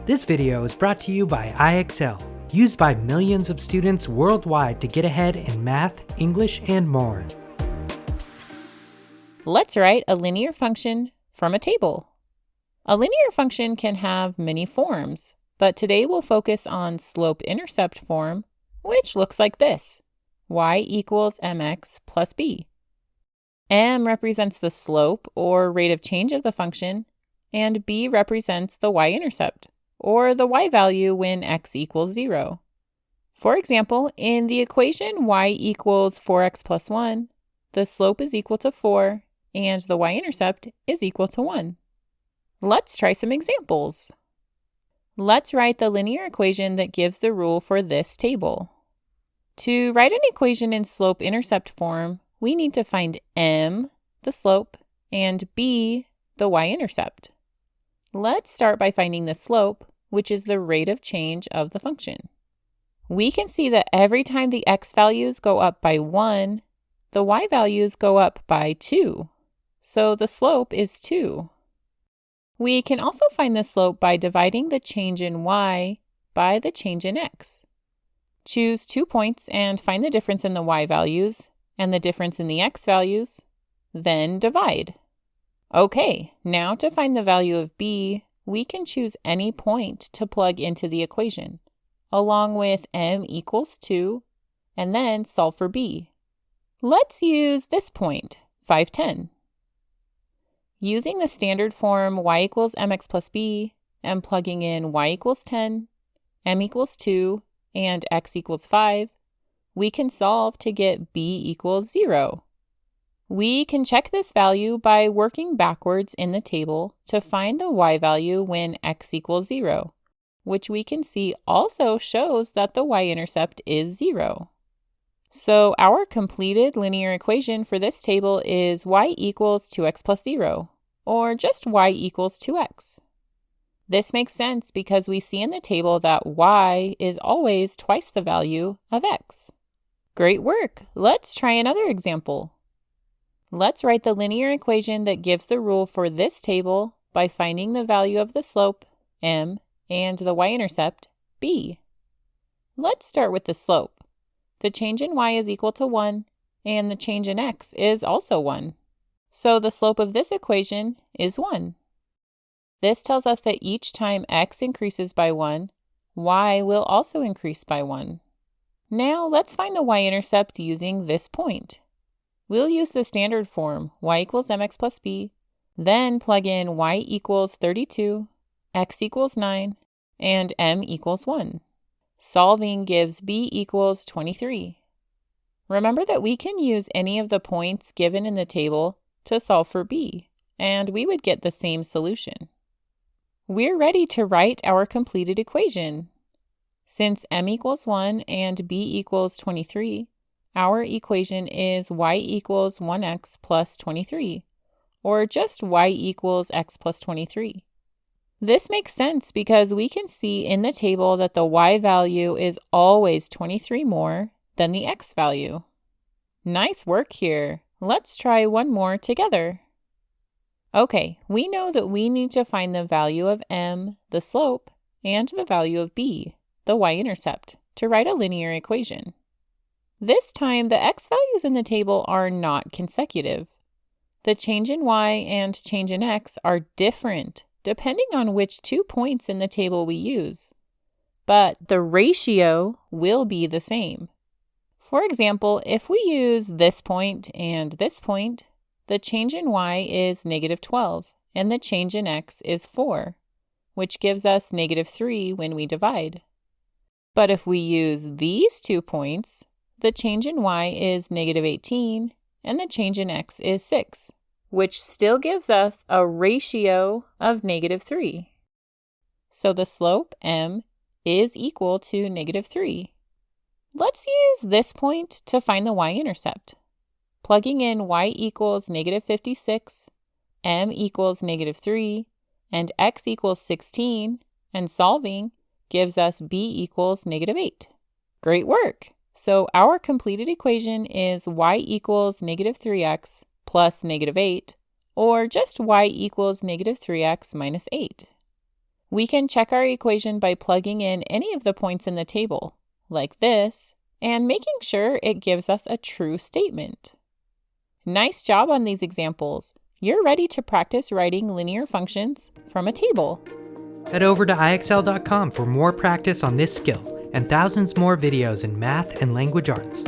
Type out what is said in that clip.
This video is brought to you by IXL, used by millions of students worldwide to get ahead in math, English, and more. Let's write a linear function from a table. A linear function can have many forms, but today we'll focus on slope-intercept form, which looks like this: y equals mx plus b. M represents the slope or rate of change of the function, and b represents the y-intercept, or the y value when x equals 0. For example, in the equation y equals 4x plus 1, the slope is equal to 4, and the y-intercept is equal to 1. Let's try some examples. Let's write the linear equation that gives the rule for this table. To write an equation in slope-intercept form, we need to find m, the slope, and b, the y-intercept. Let's start by finding the slope, which is the rate of change of the function. We can see that every time the x values go up by 1, the y values go up by 2. So the slope is 2. We can also find the slope by dividing the change in y by the change in x. Choose 2 points and find the difference in the y values and the difference in the x values, then divide. Okay, now to find the value of b, we can choose any point to plug into the equation, along with m equals 2, and then solve for b. Let's use this point, 5, 10. Using the standard form y equals mx plus b, and plugging in y equals 10, m equals 2, and x equals 5, we can solve to get b equals 0. We can check this value by working backwards in the table to find the y value when x equals 0, which we can see also shows that the y-intercept is 0. So our completed linear equation for this table is y equals 2x plus 0, or just y equals 2x. This makes sense because we see in the table that y is always twice the value of x. Great work! Let's try another example. Let's write the linear equation that gives the rule for this table by finding the value of the slope, m, and the y-intercept, b. Let's start with the slope. The change in y is equal to 1, and the change in x is also 1. So the slope of this equation is 1. This tells us that each time x increases by 1, y will also increase by 1. Now let's find the y-intercept using this point. We'll use the standard form, y equals mx plus b, then plug in y equals 32, x equals 9, and m equals 1. Solving gives b equals 23. Remember that we can use any of the points given in the table to solve for b, and we would get the same solution. We're ready to write our completed equation. Since m equals 1 and b equals 23, our equation is y equals 1x plus 23, or just y equals x plus 23. This makes sense because we can see in the table that the y value is always 23 more than the x value. Nice work here. Let's try one more together. Okay, we know that we need to find the value of m, the slope, and the value of b, the y-intercept, to write a linear equation. This time, the x values in the table are not consecutive. The change in y and change in x are different depending on which 2 points in the table we use, but the ratio will be the same. For example, if we use this point and this point, the change in y is negative 12, and the change in x is 4, which gives us negative 3 when we divide. But if we use these 2 points, the change in y is negative 18, and the change in x is 6, which still gives us a ratio of negative 3. So the slope, m, is equal to negative 3. Let's use this point to find the y-intercept. Plugging in y equals negative 56, m equals negative 3, and x equals 16, and solving gives us b equals negative 8. Great work! So our completed equation is y equals negative 3x plus negative 8, or just y equals negative 3x minus 8. We can check our equation by plugging in any of the points in the table, like this, and making sure it gives us a true statement. Nice job on these examples. You're ready to practice writing linear functions from a table. Head over to IXL.com for more practice on this skill and thousands more videos in math and language arts.